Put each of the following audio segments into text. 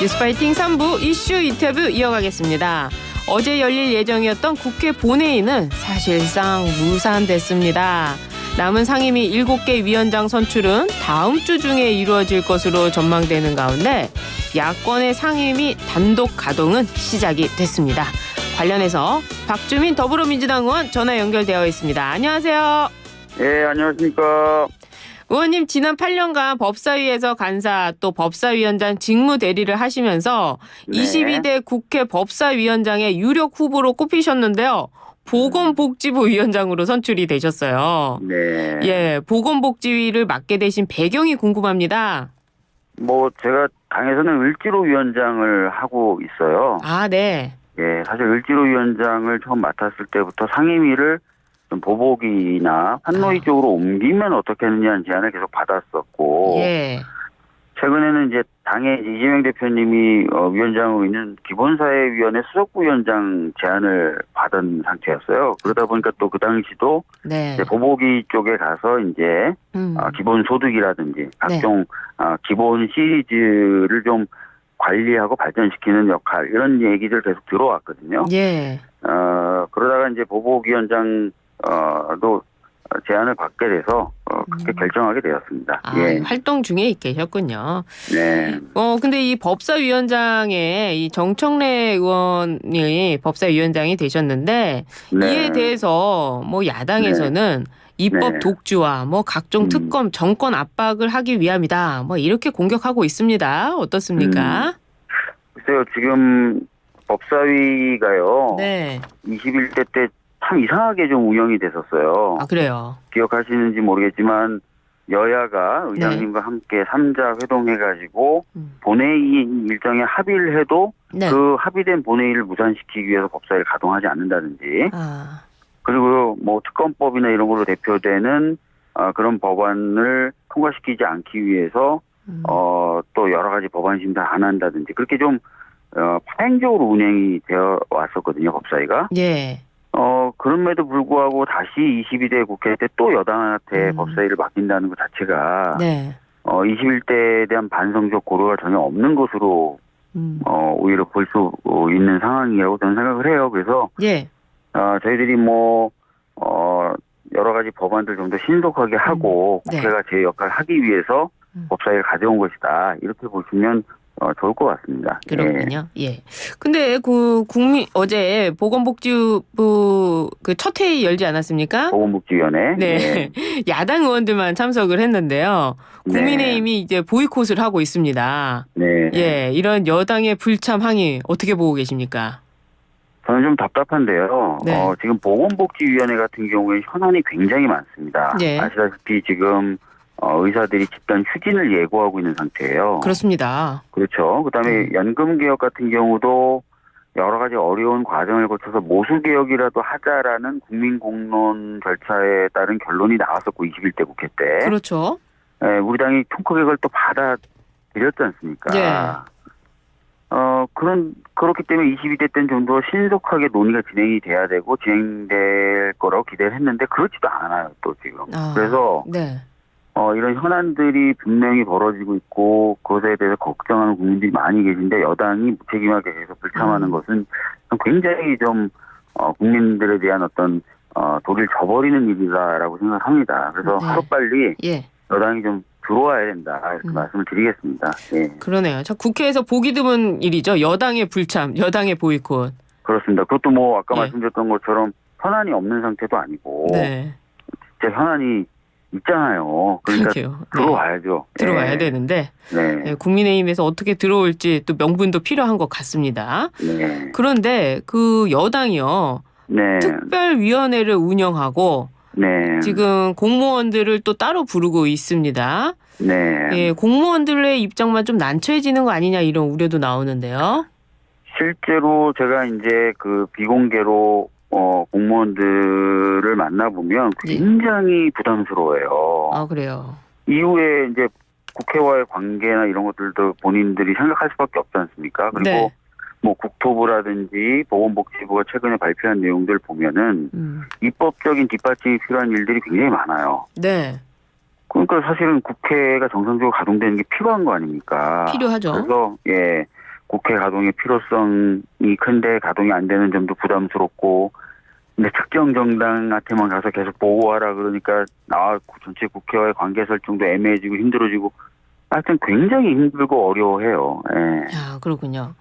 뉴스파이팅 3부 이슈 인터뷰 이어가겠습니다. 어제 열릴 예정이었던 국회 본회의는 사실상 무산됐습니다. 남은 상임위 7개 위원장 선출은 다음 주 중에 이루어질 것으로 전망되는 가운데 야권의 상임위 단독 가동은 시작이 됐습니다. 관련해서 박주민 더불어민주당 의원 전화 연결되어 있습니다. 안녕하세요. 네, 안녕하십니까. 의원님, 지난 8년간 법사위에서 간사 또 법사위원장 직무 대리를 하시면서 네. 22대 국회 법사위원장의 유력 후보로 꼽히셨는데요. 보건복지부 위원장으로 선출이 되셨어요. 네. 예, 보건복지위를 맡게 되신 배경이 궁금합니다. 제가 당에서는 을지로 위원장을 하고 있어요. 아, 네. 예, 사실 을지로 위원장을 처음 맡았을 때부터 상임위를 좀 보복이나 환노위 쪽으로 옮기면 어떻게 하느냐는 제안을 계속 받았었고, 예. 최근에는 이제 당의 이재명 대표님이 위원장으로 있는 기본사회위원회 수석부위원장 제안을 받은 상태였어요. 그러다 보니까 또 그 당시도 네. 이제 보복이 쪽에 가서 이제 기본소득이라든지 각종 기본 시리즈를 좀 관리하고 발전시키는 역할, 이런 얘기들 계속 들어왔거든요. 예. 그러다가 이제 보복위원장도 제안을 받게 돼서 그렇게 결정하게 되었습니다. 아, 예. 활동 중에 계셨군요. 네. 근데 이 법사위원장에 이 정청래 의원이 법사위원장이 되셨는데 네. 이에 대해서 야당에서는 입법 네. 독주와 각종 특검 정권 압박을 하기 위함이다. 이렇게 공격하고 있습니다. 어떻습니까? 글쎄요, 지금 법사위가요. 네. 21대 때 참 이상하게 좀 운영이 됐었어요. 아, 그래요. 기억하시는지 모르겠지만 여야가 의장님과 함께 3자 회동해가지고 본회의 일정에 합의를 해도 네. 그 합의된 본회의를 무산시키기 위해서 법사위를 가동하지 않는다든지, 아, 그리고 특검법이나 이런 걸로 대표되는 그런 법안을 통과시키지 않기 위해서 또 여러 가지 법안 심사 안 한다든지, 그렇게 좀 파행적으로 운영이 되어 왔었거든요, 법사위가. 예. 그럼에도 불구하고 다시 22대 국회 때 또 여당한테 법사위를 맡긴다는 것 자체가 네. 21대에 대한 반성적 고려가 전혀 없는 것으로 오히려 볼 수 있는 상황이라고 저는 생각을 해요. 그래서 예. 저희들이 여러 가지 법안들 좀 더 신속하게 하고 네. 국회가 제 역할을 하기 위해서 법사위를 가져온 것이다, 이렇게 보시면 좋을 것 같습니다. 그렇군요. 예. 근데 어제 보건복지부 첫 회의 열지 않았습니까? 보건복지위원회. 네. 야당 의원들만 참석을 했는데요. 네. 국민의힘이 이제 보이콧을 하고 있습니다. 네. 예. 이런 여당의 불참 항의 어떻게 보고 계십니까? 저는 좀 답답한데요. 네. 지금 보건복지위원회 같은 경우에 현안이 굉장히 많습니다. 네. 아시다시피 지금 의사들이 집단 휴진을 예고하고 있는 상태예요. 그렇습니다. 그렇죠. 그다음에 연금개혁 같은 경우도 여러 가지 어려운 과정을 거쳐서 모수개혁이라도 하자라는 국민공론 절차에 따른 결론이 나왔었고, 21대 국회 때. 그렇죠. 우리 당이 통 크게 그걸 또 받아들였지 않습니까? 네. 그렇기 때문에 22대 때는 좀 더 신속하게 논의가 진행이 돼야 되고 진행될 거라고 기대를 했는데 그렇지도 않아요, 또 지금. 그래서 네. 이런 현안들이 분명히 벌어지고 있고 그것에 대해서 걱정하는 국민들이 많이 계신데 여당이 무책임하게 계속 불참하는 것은 굉장히 좀 국민들에 대한 어떤 도리를 저버리는 일이다라고 생각합니다. 그래서 네. 하루빨리 예. 여당이 좀 들어와야 된다, 이렇게 말씀을 드리겠습니다. 예. 그러네요. 국회에서 보기 드문 일이죠. 여당의 불참, 여당의 보이콧. 그렇습니다. 그것도 아까 예. 말씀드렸던 것처럼 현안이 없는 상태도 아니고 네. 진짜 현안이 있잖아요. 그러니까 그러게요. 네. 들어와야죠. 들어와야 예. 되는데 네. 국민의힘에서 어떻게 들어올지 또 명분도 필요한 것 같습니다. 네. 그런데 여당이요. 네. 특별위원회를 운영하고 네. 지금 공무원들을 또 따로 부르고 있습니다. 네. 예, 공무원들의 입장만 좀 난처해지는 거 아니냐, 이런 우려도 나오는데요. 실제로 제가 이제 비공개로 공무원들을 만나보면 굉장히 부담스러워요. 아, 그래요. 이후에 이제 국회와의 관계나 이런 것들도 본인들이 생각할 수밖에 없지 않습니까? 그리고 네. 국토부라든지 보건복지부가 최근에 발표한 내용들 보면은 입법적인 뒷받침이 필요한 일들이 굉장히 많아요. 네. 그러니까 사실은 국회가 정상적으로 가동되는 게 필요한 거 아닙니까? 필요하죠. 그래서 국회 가동의 필요성이 큰데 가동이 안 되는 점도 부담스럽고, 근데 특정 정당한테만 가서 계속 보고하라 그러니까 전체 국회와의 관계 설정도 애매해지고 힘들어지고, 하여튼 굉장히 힘들고 어려워해요. 예. 아, 그렇군요.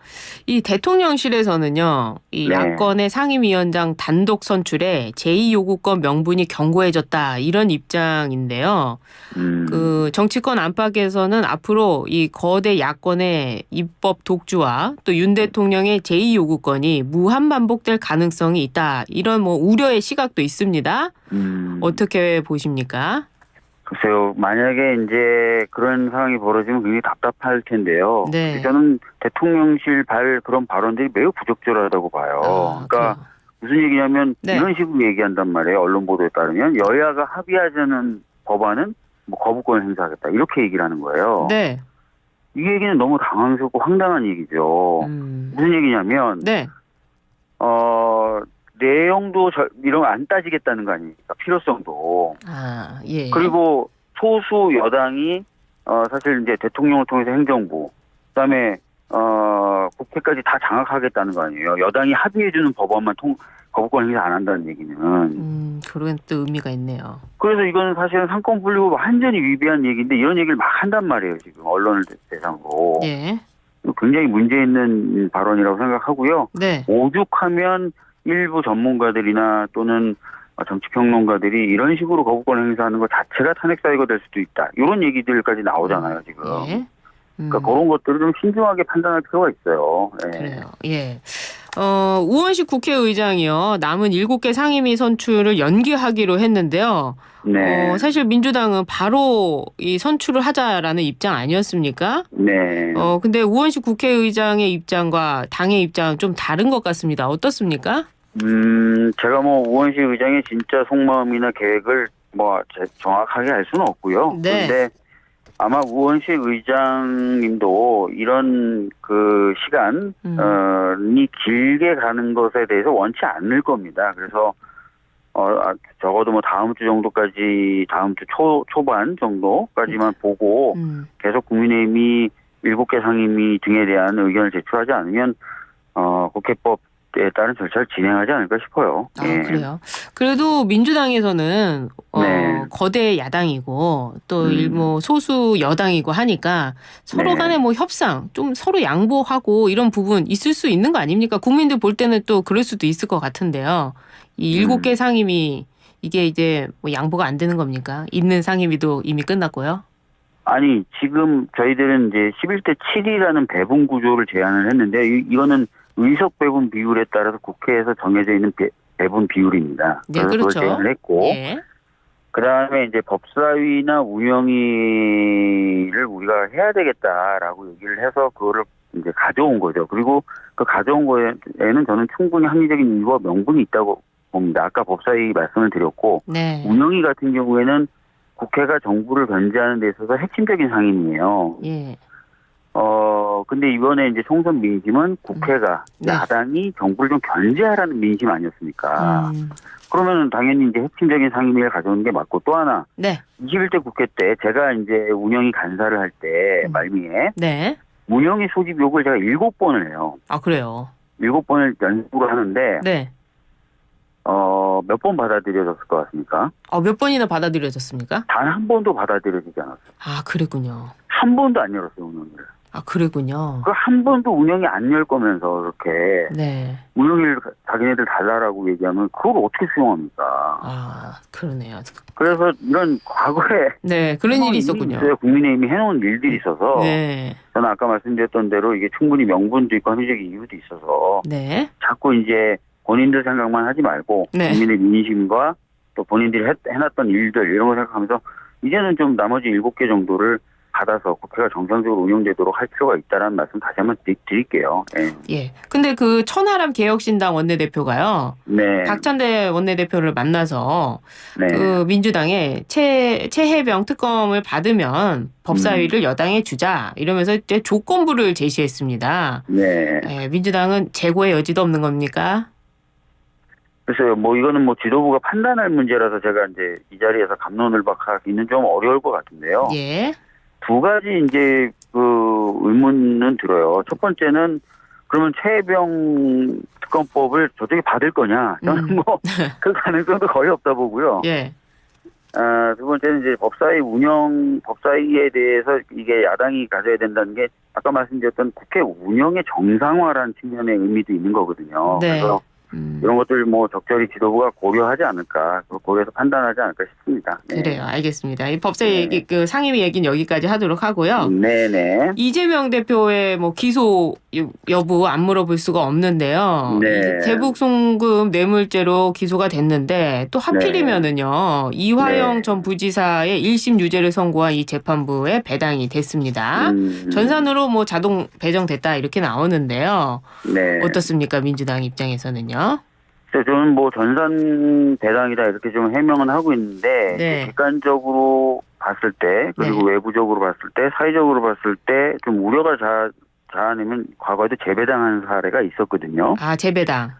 이 대통령실에서는요, 이 네. 야권의 상임위원장 단독 선출에 제2요구권 명분이 견고해졌다 이런 입장인데요. 그 정치권 안팎에서는 앞으로 이 거대 야권의 입법 독주와 또 윤 대통령의 제2요구권이 무한 반복될 가능성이 있다 이런 뭐 우려의 시각도 있습니다. 어떻게 보십니까? 글쎄요, 만약에 이제 그런 상황이 벌어지면 굉장히 답답할 텐데요. 네. 저는 대통령실 그런 발언들이 매우 부적절하다고 봐요. 아, 그러니까 그래요. 무슨 얘기냐면 네. 이런 식으로 얘기한단 말이에요. 언론 보도에 따르면 여야가 합의하자는 법안은 뭐 거부권을 행사하겠다 이렇게 얘기를 하는 거예요. 네. 이 얘기는 너무 당황스럽고 황당한 얘기죠. 무슨 얘기냐면 네. 내용도 이런 거 안 따지겠다는 거 아닙니까? 필요성도. 아, 예. 그리고 소수 여당이 사실 이제 대통령을 통해서 행정부, 그다음에 국회까지 다 장악하겠다는 거 아니에요. 여당이 합의해주는 법안만 거부권 행사 안 한다는 얘기는. 그런 또 의미가 있네요. 그래서 이거는 사실은 상권 분리고 완전히 위배한 얘기인데 이런 얘기를 막 한단 말이에요. 지금 언론을 대상으로. 예. 굉장히 문제 있는 발언이라고 생각하고요. 네. 오죽하면 일부 전문가들이나 또는 정치평론가들이 이런 식으로 거부권 행사하는 것 자체가 탄핵 사유가 될 수도 있다. 이런 얘기들까지 나오잖아요, 지금. 예. 그러니까 그런 것들을 좀 신중하게 판단할 필요가 있어요. 예. 그래요. 예. 우원식 국회의장이요. 남은 7개 상임위 선출을 연기하기로 했는데요. 네. 사실 민주당은 바로 이 선출을 하자라는 입장 아니었습니까? 네. 근데 우원식 국회의장의 입장과 당의 입장은 좀 다른 것 같습니다. 어떻습니까? 제가 뭐 우원식 의장의 진짜 속마음이나 계획을 정확하게 알 수는 없고요. 네. 그런데 아마 우원식 의장님도 이런 그 시간이 길게 가는 것에 대해서 원치 않을 겁니다. 그래서 적어도 뭐 다음 주 정도까지, 다음 주 초반 정도까지만 보고 계속 국민의힘이 7개 상임위 등에 대한 의견을 제출하지 않으면 국회법에 따른 절차를 진행하지 않을까 싶어요. 아, 예. 그래요. 그래도 민주당에서는 네. 거대 야당이고 또 뭐 소수 여당이고 하니까 서로 네. 간에 뭐 협상 좀 서로 양보하고 이런 부분 있을 수 있는 거 아닙니까? 국민들 볼 때는 또 그럴 수도 있을 것 같은데요. 이 7개 상임위 이게 이제 뭐 양보가 안 되는 겁니까? 있는 상임위도 이미 끝났고요. 아니, 지금 저희들은 이제 11대 7이라는 배분 구조를 제안을 했는데 이거는 의석 배분 비율에 따라서 국회에서 정해져 있는 배분 비율입니다. 네, 그래서 그렇죠. 그걸 제안을 했고 예. 그다음에 이제 법사위나 운영위를 우리가 해야 되겠다라고 얘기를 해서 그거를 이제 가져온 거죠. 그리고 그 가져온 거에는 저는 충분히 합리적인 이유와 명분이 있다고 봅니다. 아까 법사위 말씀을 드렸고 네. 운영위 같은 경우에는 국회가 정부를 견제하는 데 있어서 핵심적인 상임이에요. 예. 근데 이번에 이제 총선 민심은 국회가 네. 야당이 정부를 좀 견제하라는 민심 아니었습니까? 그러면 당연히 이제 핵심적인 상임위를 가져오는 게 맞고 또 하나 네. 21대 국회 때 제가 이제 운영위 간사를 할 때 말미에 네. 운영위 소집 요구를 제가 7번을 해요. 아, 그래요. 7번을 연속으로 하는데 네. 몇 번 받아들여졌을 것 같습니까? 몇 번이나 받아들여졌습니까? 단 한 번도 받아들여지지 않았어요. 아, 그랬군요. 한 번도 안 열었어요, 운영위를. 아, 그랬군요. 그 한 번도 운영이 안 열 거면서 이렇게 네. 운영위를 자기네들 달라라고 얘기하면 그걸 어떻게 수용합니까? 아, 그러네요. 그래서 이런 과거에 네, 그런 일이 있었군요. 있어요. 국민의힘이 해놓은 일들이 있어서 네. 저는 아까 말씀드렸던 대로 이게 충분히 명분도 있고 합리적인 이유도 있어서 네. 자꾸 이제 본인들 생각만 하지 말고 네. 국민의 민심과 또 본인들이 해놨던 일들 이런 거 생각하면서 이제는 좀 나머지 7개 정도를 받아서 국회가 정상적으로 운영되도록 할 필요가 있다는 말씀 다시 한번 드릴게요. 네. 예. 근데 그 천하람 개혁신당 원내대표가요. 네. 박찬대 원내대표를 만나서 네. 그 민주당의 최혜병 특검을 받으면 법사위를 여당에 주자 이러면서 이제 조건부를 제시했습니다. 네. 예, 민주당은 재고의 여지도 없는 겁니까? 글쎄요, 뭐 이거는 뭐 지도부가 판단할 문제라서 제가 이제 이 자리에서 갑론을박하기는 좀 어려울 것 같은데요. 예. 두 가지 이제 그 의문은 들어요. 첫 번째는 그러면 최혜병 특검법을 저쪽이 받을 거냐? 저는 뭐 그 가능성도 거의 없다 보고요. 예. 두 번째는 이제 법사위에 대해서 이게 야당이 가져야 된다는 게 아까 말씀드렸던 국회 운영의 정상화라는 측면의 의미도 있는 거거든요. 네. 그래서 이런 것들 뭐 적절히 지도부가 고려하지 않을까, 고려해서 판단하지 않을까 싶습니다. 네. 그래요. 알겠습니다. 이 법사위 얘기, 그 상임위 얘기는 여기까지 하도록 하고요. 네네. 이재명 대표의 뭐 기소 여부 안 물어볼 수가 없는데요. 네. 이게 대북 송금 뇌물죄로 기소가 됐는데 또 하필이면은요 이화영 네. 전 부지사의 1심 유죄를 선고한 이 재판부에 배당이 됐습니다. 전산으로 뭐 자동 배정됐다 이렇게 나오는데요. 네. 어떻습니까, 민주당 입장에서는요? 저는 뭐 전산 배당이다 이렇게 좀 해명은 하고 있는데 네. 객관적으로 봤을 때 그리고 네. 외부적으로 봤을 때 사회적으로 봤을 때 좀 우려가 자아내면 과거에도 재배당한 사례가 있었거든요. 아, 재배당.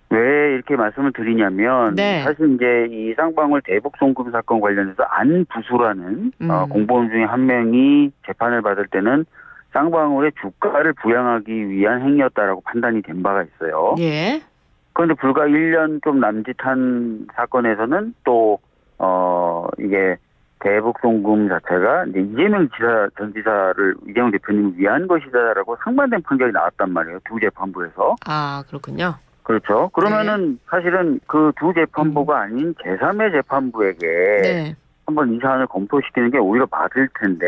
왜 이렇게 말씀을 드리냐면 네. 사실 이제 이 쌍방울 대북 송금 사건 관련해서 안 부수라는 공무원 중에 한 명이 재판을 받을 때는 쌍방울의 주가를 부양하기 위한 행위였다라고 판단이 된 바가 있어요. 예. 그런데 불과 1년 좀 남짓한 사건에서는 또 이게 대북 송금 자체가 이제 이재명 전 지사를 이재명 대표님을 위한 것이다라고 상반된 판결이 나왔단 말이에요. 두 재판부에서. 아, 그렇군요. 그렇죠. 그러면은 사실은 그 두 재판부가 아닌 제3의 재판부에게 네. 한번 이 사안을 검토시키는 게 오히려 맞을 텐데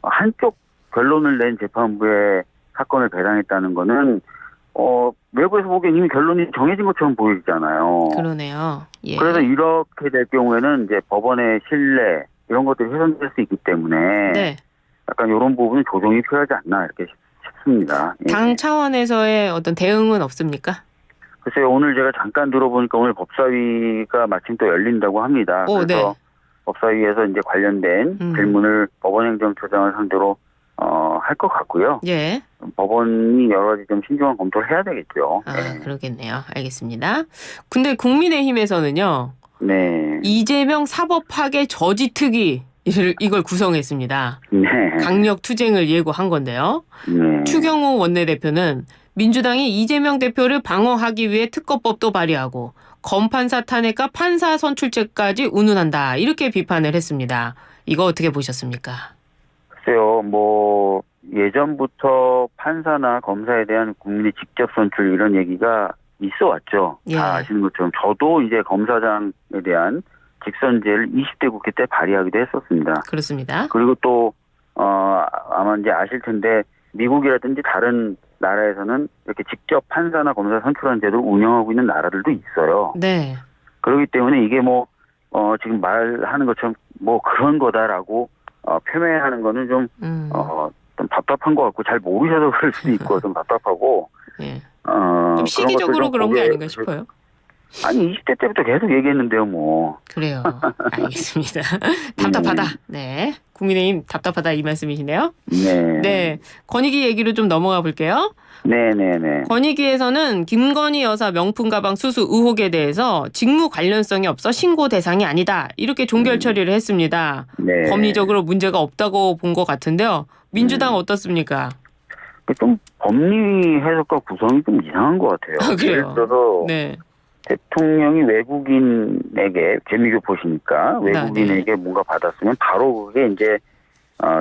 한쪽 결론을 낸 재판부에 사건을 배당했다는 거는 외부에서 보기엔 이미 결론이 정해진 것처럼 보이잖아요. 그러네요. 예. 그래서 이렇게 될 경우에는 이제 법원의 신뢰 이런 것들이 훼손될 수 있기 때문에 네. 약간 이런 부분은 조정이 필요하지 않나 이렇게 싶습니다. 예. 당 차원에서의 어떤 대응은 없습니까? 글쎄요, 오늘 제가 잠깐 들어보니까 오늘 법사위가 마침 또 열린다고 합니다. 오, 그래서 네. 법사위에서 이제 관련된 질문을 법원행정처장을 상대로 할 것 같고요. 예. 법원이 여러 가지 좀 신중한 검토를 해야 되겠죠. 아, 네. 그러겠네요. 알겠습니다. 근데 국민의힘에서는요. 네. 이재명 사법 파괴 저지 특위 이걸 구성했습니다. 네. 강력 투쟁을 예고한 건데요. 네. 추경호 원내대표는 민주당이 이재명 대표를 방어하기 위해 특검법도 발의하고 검판사 탄핵과 판사 선출제까지 운운한다. 이렇게 비판을 했습니다. 이거 어떻게 보셨습니까? 글쎄요, 뭐 예전부터 판사나 검사에 대한 국민의 직접 선출 이런 얘기가 있어 왔죠. 예. 다 아시는 것처럼 저도 이제 검사장에 대한 직선제를 20대 국회 때 발의하기도 했었습니다. 그렇습니다. 그리고 또 아마 이제 아실 텐데 미국이라든지 다른 나라에서는 이렇게 직접 판사나 검사 선출하는 제도를 운영하고 있는 나라들도 있어요. 네. 그렇기 때문에 이게 뭐 지금 말하는 것처럼 뭐 그런 거다라고 표명하는 거는 좀 좀 답답한 것 같고 잘 모르셔서 그럴 수도 있고 좀 답답하고 예. 좀 시기적으로 그런 게 아닌가 싶어요. 아니 20대 때부터 계속 얘기했는데요, 뭐. 그래요. 알겠습니다. 답답하다. 네. 국민의힘 답답하다 이 말씀이시네요. 네. 네. 권익위 얘기로 좀 넘어가 볼게요. 네네네. 권익위에서는 김건희 여사 명품 가방 수수 의혹에 대해서 직무 관련성이 없어 신고 대상이 아니다. 이렇게 종결 처리를 했습니다. 네. 법리적으로 문제가 없다고 본 것 같은데요. 민주당 어떻습니까? 좀 법리 해석과 구성이 좀 이상한 것 같아요. 아, 그래요? 예를 들어서 네. 대통령이 외국인에게 재미교포시니까 외국인에게 뭔가 받았으면 바로 그게 이제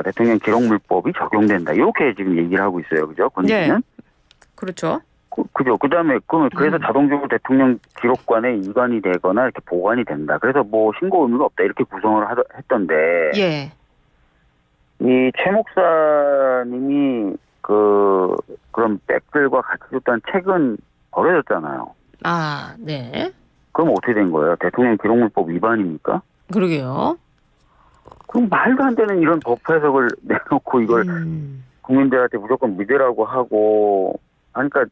대통령 기록물법이 적용된다. 이렇게 지금 얘기를 하고 있어요. 그죠? 권익위는? 네. 그렇죠. 그죠. 그다음에 그래서 자동적으로 대통령 기록관에 이관이 되거나 이렇게 보관이 된다. 그래서 뭐 신고 의무가 없다. 이렇게 구성을 했던데. 예. 이 최 목사님이 그런 백들과 같이 줬다는 책은 버려졌잖아요. 아, 네. 그럼 어떻게 된 거예요? 대통령 기록물법 위반입니까? 그러게요. 그럼 말도 안 되는 이런 법 해석을 내놓고 이걸 국민들한테 무조건 무죄라고 하고 하니까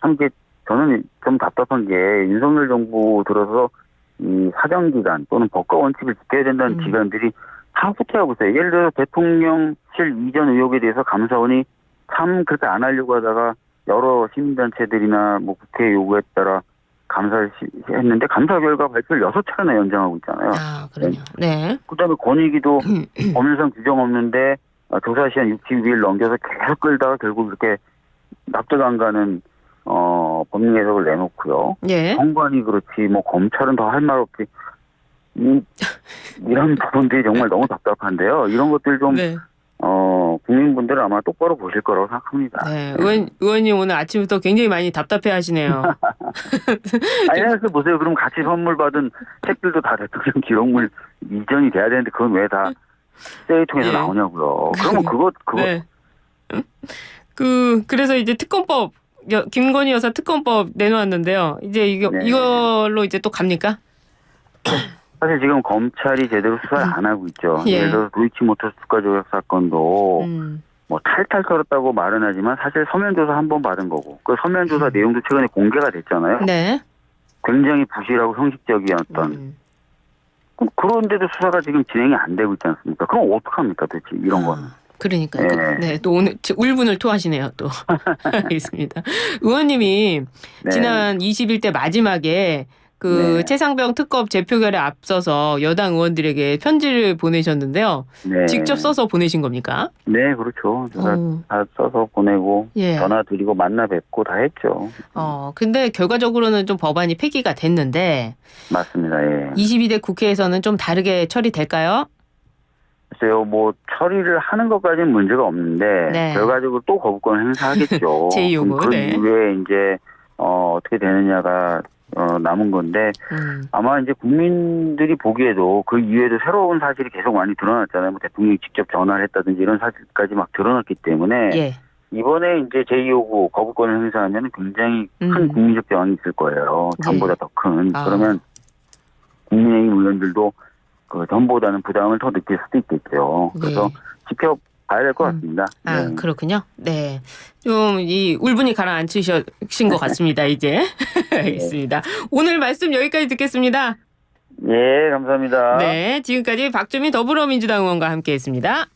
참 이게 저는 좀 답답한 게 윤석열 정부 들어서 이 사정기관 또는 법과 원칙을 지켜야 된다는 기관들이 다 후퇴하고 있어요. 예를 들어 대통령실 이전 의혹에 대해서 감사원이 참 그렇게 안 하려고 하다가 여러 시민단체들이나 뭐 국회 요구에 따라 감사를 했는데 감사 결과 발표를 6차례나 연장하고 있잖아요. 아, 그러네요. 네. 그다음에 권익위도 법률상 규정 없는데 조사 시한 60일 넘겨서 계속 끌다가 결국 이렇게 납득 안 가는 법률 해석을 내놓고요. 예. 정관이 그렇지 뭐 검찰은 더 할 말 없지. 이런 부분들이 정말 너무 답답한데요. 이런 것들 좀 네. 국민분들은 아마 똑바로 보실 거라고 생각합니다. 네. 의원님 오늘 아침부터 굉장히 많이 답답해 하시네요. 아니, 그래서 보세요. 그럼 같이 선물 받은 책들도 다 대통령 기록물 이전이 돼야 되는데 그건 왜 다 쓰레기통에서 예. 나오냐고요. 그러면 그거 네. 그래서 이제 특검법 김건희 여사 특검법 내놓았는데요. 이제 네. 이걸로 이제 또 갑니까? 사실 지금 검찰이 제대로 수사를 안 하고 있죠. 예. 예를 들어 도이치모터스 주가 조작 사건도 뭐 탈탈 털었다고 말은 하지만 사실 서면 조사 한 번 받은 거고 그 서면 조사 내용도 최근에 공개가 됐잖아요. 네. 굉장히 부실하고 형식적이었던. 그런데도 수사가 지금 진행이 안 되고 있지 않습니까? 그럼 어떡합니까 도대체 이런 거는. 그러니까요. 네. 네. 또 오늘 울분을 토하시네요. 또. 알겠습니다. 의원님이 네. 지난 21대 마지막에 네. 최상병 특검 재표결에 앞서서 여당 의원들에게 편지를 보내셨는데요. 네. 직접 써서 보내신 겁니까? 네, 그렇죠. 제가 다 써서 보내고 예. 전화 드리고 만나 뵙고 다 했죠. 근데 결과적으로는 좀 법안이 폐기가 됐는데 맞습니다. 예. 22대 국회에서는 좀 다르게 처리될까요? 글쎄요, 뭐 처리를 하는 것까지는 문제가 없는데 네. 결과적으로 또 거부권 행사하겠죠. 제2요구, 그 네. 이후에 이제 어떻게 되느냐가 남은 건데 아마 이제 국민들이 보기에도 그 이후에도 새로운 사실이 계속 많이 드러났잖아요. 뭐 대통령이 직접 전화를 했다든지 이런 사실까지 막 드러났기 때문에 예. 이번에 이제 제2요구 거부권을 행사하면 굉장히 큰 국민적 저항이 있을 거예요. 전보다 더 큰. 그러면 국민의힘 의원들도 그 전보다는 부담을 더 느낄 수도 있겠죠. 그래서 지켜봐야 될 것 같습니다. 네. 그렇군요. 네. 좀 이 울분이 가라앉으신 것 같습니다. 이제. 알겠습니다. 오늘 말씀 여기까지 듣겠습니다. 예, 감사합니다. 네. 지금까지 박주민 더불어민주당 의원과 함께했습니다.